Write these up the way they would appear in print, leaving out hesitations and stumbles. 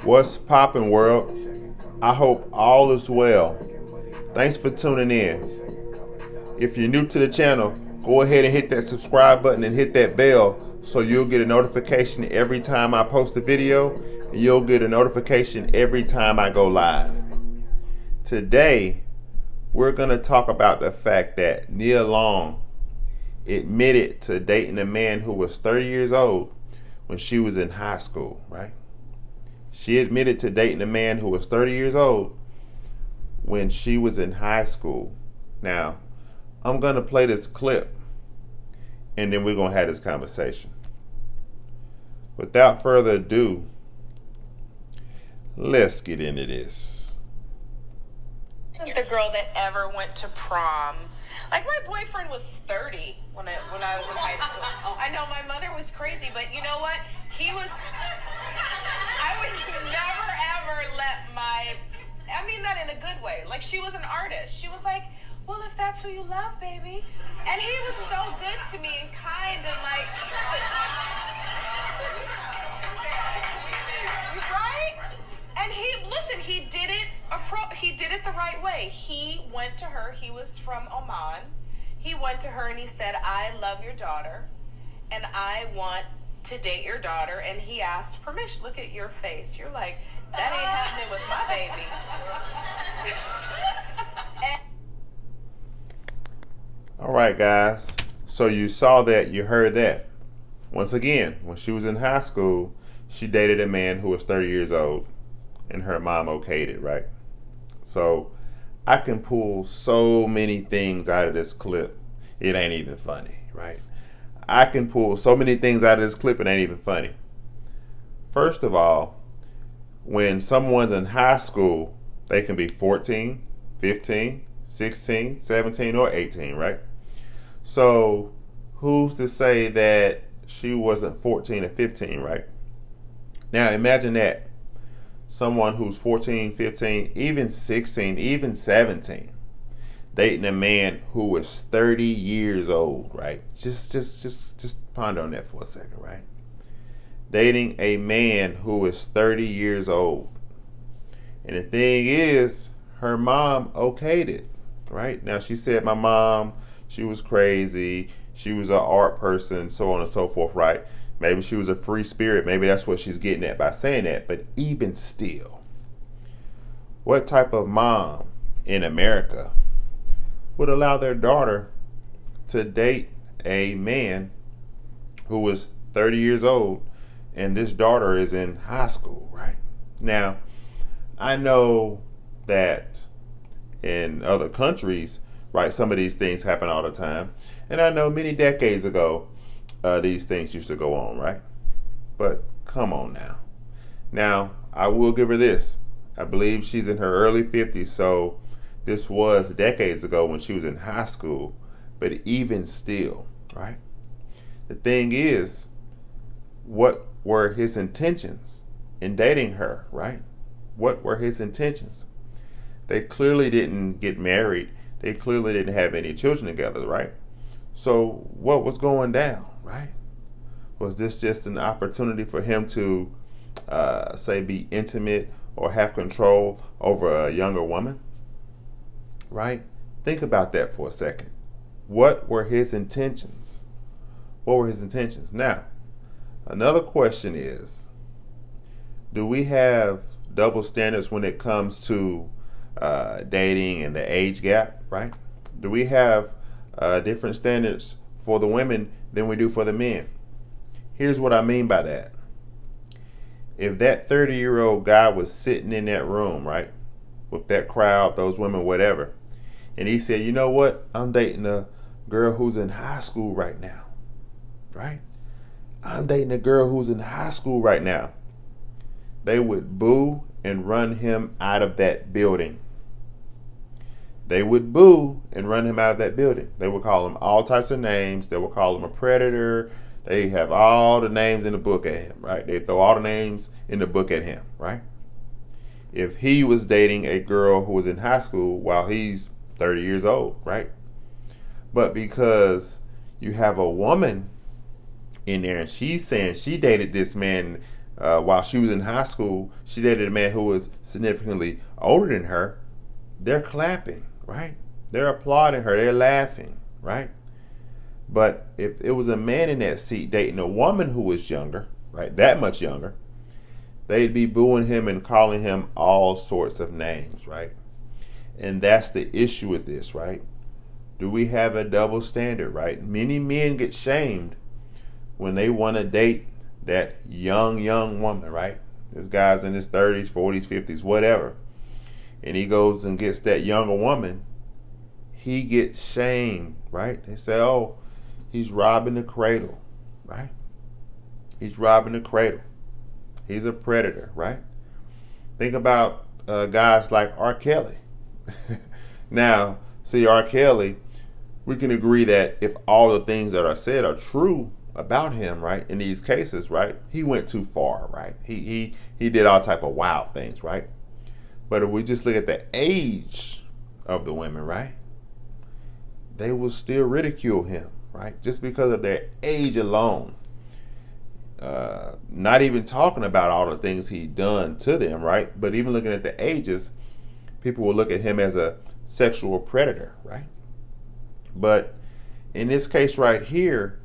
What's poppin', world? I hope all is well. Thanks for tuning in. If you're new to the channel, go ahead and hit that subscribe button and hit that bell so you'll get a notification every time I post a video, and you'll get a notification every time I go live. Today, we're going to talk about the fact that Nia Long admitted to dating a man who was 30 years old when she was in high school, right? She admitted to dating a man who was 30 years old when she was in high school. Now, I'm going to play this clip and then we're going to have this conversation. Without further ado, let's get into this. The girl that ever went to prom. Like, my boyfriend was 30 when I was in high school. I know my mother was crazy, but you know what? I would never ever let I mean that in a good way. Like, she was an artist. She was like, well, if that's who you love, baby. And he was so good to me and kind and like, right? And he did it the right way. He went to her. He was from Oman. He went to her and he said, I love your daughter and I want to date your daughter. And he asked permission. Look at your face. You're like, that ain't happening with my baby. All right, guys. So you saw that, you heard that. Once again, when she was in high school, she dated a man who was 30 years old and her mom okayed it, right? So I can pull so many things out of this clip. It ain't even funny, right? I can pull so many things out of this clip. It ain't even funny. First of all, when someone's in high school, they can be 14, 15, 16, 17, or 18, right? So who's to say that she wasn't 14 or 15, right? Now imagine that. Someone who's 14, 15, even 16, even 17, dating a man who was 30 years old, right? Just ponder on that for a second, right? Dating a man who is 30 years old. And the thing is, her mom okayed it, right? Now she said my mom, she was crazy, she was an art person, so on and so forth, right? Maybe she was a free spirit. Maybe that's what she's getting at by saying that. But even still, what type of mom in America would allow their daughter to date a man who was 30 years old and this daughter is in high school, right? Now, I know that in other countries, right, some of these things happen all the time. And I know many decades ago, these things used to go on, right? But come on now. Now, I will give her this. I believe she's in her early 50s, so this was decades ago when she was in high school. But even still, right? The thing is, what were his intentions in dating her, right? What were his intentions? They clearly didn't get married. They clearly didn't have any children together, right? So what was going down, right? Was this just an opportunity for him to, say, be intimate or have control over a younger woman, right? Think about that for a second. What were his intentions? What were his intentions? Now, another question is, do we have double standards when it comes to dating and the age gap, right? Do we have different standards for the women than we do for the men? Here's what I mean by that. If that 30-year-old guy was sitting in that room, right, with that crowd, those women, whatever, and he said, you know what, I'm dating a girl who's in high school right now, right? I'm dating a girl who's in high school right now. They would boo and run him out of that building. They would boo and run him out of that building. They would call him all types of names. They would call him a predator. They have all the names in the book at him, right? They throw all the names in the book at him, right? If he was dating a girl who was in high school while he's 30 years old, right? But because you have a woman in there and she's saying she dated this man while she was in high school, she dated a man who was significantly older than her. They're clapping, right? They're applauding her. They're laughing, right? But if it was a man in that seat dating a woman who was younger, right, that much younger, they'd be booing him and calling him all sorts of names, right? And that's the issue with this, right? Do we have a double standard, right? Many men get shamed when they want to date that young woman, right? This guy's in his 30s, 40s, 50s, whatever. And he goes and gets that younger woman. He gets shamed, right? They say, oh, he's robbing the cradle, right? He's robbing the cradle. He's a predator, right? Think about guys like R. Kelly. Now, see, R. Kelly, we can agree that if all the things that are said are true about him, right, in these cases, right, he went too far, right? He did all type of wild things, right? But if we just look at the age of the women, right, they will still ridicule him, right, just because of their age alone. Not even talking about all the things he done to them, right? But even looking at the ages, people will look at him as a sexual predator, right? But in this case right here,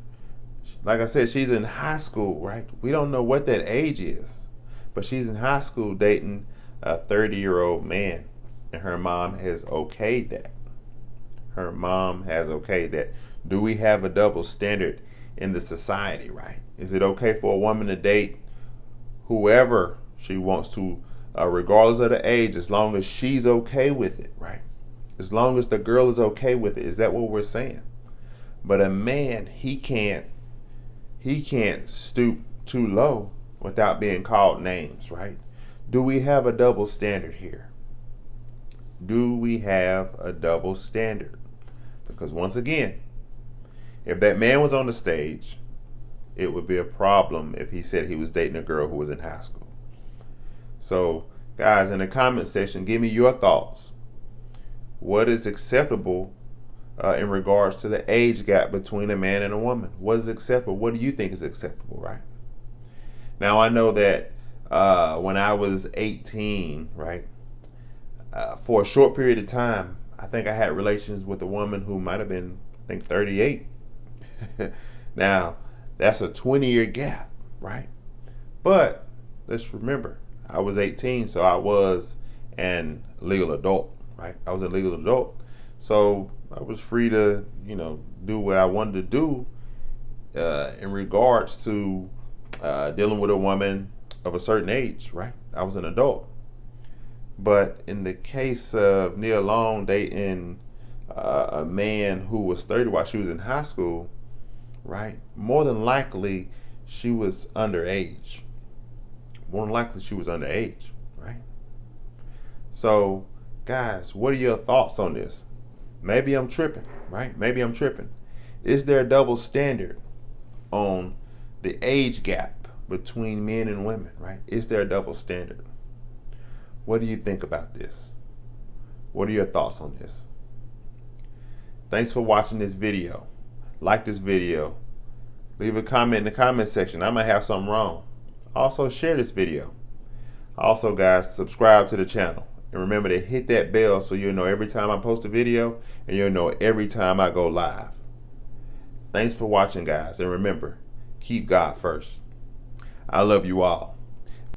like I said, she's in high school, right? We don't know what that age is, but she's in high school dating a 30-year-old man, and her mom has okayed that. Her mom has okayed that. Do we have a double standard in the society, right? Is it okay for a woman to date whoever she wants to, regardless of the age, as long as she's okay with it, right? As long as the girl is okay with it. Is that what we're saying? But a man, he can't stoop too low without being called names, right? Do we have a double standard here? Do we have a double standard? Because once again, if that man was on the stage, it would be a problem if he said he was dating a girl who was in high school. So, guys, in the comment section, give me your thoughts. What is acceptable in regards to the age gap between a man and a woman? What is acceptable? What do you think is acceptable, right? Now, I know that when I was 18, right, for a short period of time, I think I had relations with a woman who might have been, I think, 38. Now, that's a 20-year gap, right? But let's remember, I was 18, so I was an legal adult, right? I was a legal adult. So I was free to, do what I wanted to do in regards to dealing with a woman of a certain age, right? I was an adult. But in the case of Nia Long dating a man who was 30 while she was in high school, right? More than likely, she was underage. More than likely, she was underage, right? So, guys, what are your thoughts on this? Maybe I'm tripping, right? Maybe I'm tripping. Is there a double standard on the age gap between men and women, right? Is there a double standard? What do you think about this? What are your thoughts on this? Thanks for watching this video. Like this video. Leave a comment in the comment section. I might have something wrong. Also, share this video. Also, guys, subscribe to the channel. And remember to hit that bell so you'll know every time I post a video and you'll know every time I go live. Thanks for watching, guys. And remember, keep God first. I love you all.